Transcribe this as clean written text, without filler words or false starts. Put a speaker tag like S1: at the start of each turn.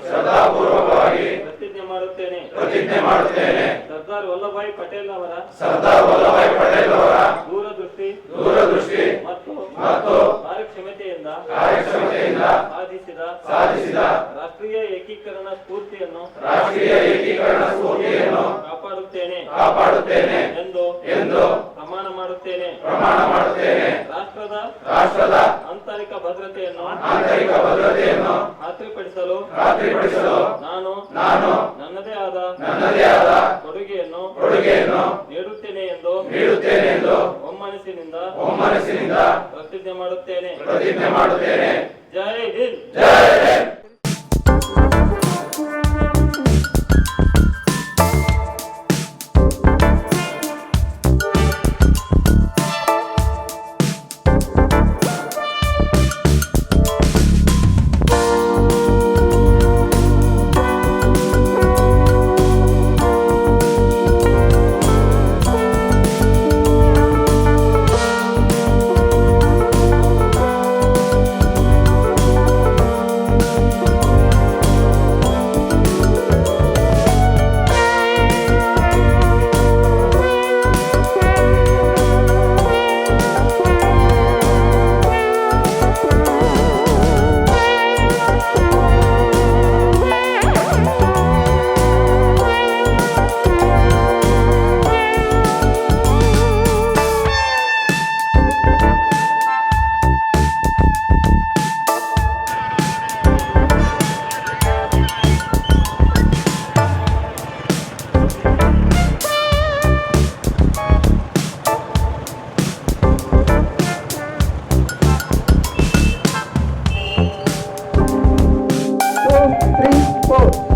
S1: ಶ್ರದ್ಧಾಪೂರ್ವಕವಾಗಿ
S2: ಪ್ರತಿಜ್ಞೆ ಮಾಡುತ್ತೇನೆ. ಸರ್ದಾರ್ ವಲ್ಲಭಾಯಿ ಪಟೇಲ್ ಅವರ ದೂರದೃಷ್ಟಿ ಮತ್ತು ಕಾರ್ಯಕ್ಷಮತೆಯಿಂದ ಸಾಧಿಸಿದ ರಾಷ್ಟ್ರೀಯ ಏಕೀಕರಣ ಸ್ಫೂರ್ತಿಯನ್ನು ಕಾಪಾಡುತ್ತೇನೆ ಎಂದು ಪ್ರಮಾಣ ಮಾಡುತ್ತೇನೆ. ರಾಷ್ಟ್ರದ ಆಂತರಿಕ ಭದ್ರತೆಯನ್ನು ಖಾತ್ರಿಪಡಿಸಲು ನಾನು ನನ್ನದೇ ಆದ ಕೊಡುಗೆಯನ್ನು ನೀಡುತ್ತೇನೆ ಎಂದು ಒಮ್ಮನಸ್ಸಿನಿಂದ ಪ್ರತಿಜ್ಞೆ ಮಾಡುತ್ತೇನೆ. ಜೈ ಹಿಂದ್.
S1: Two, three, four.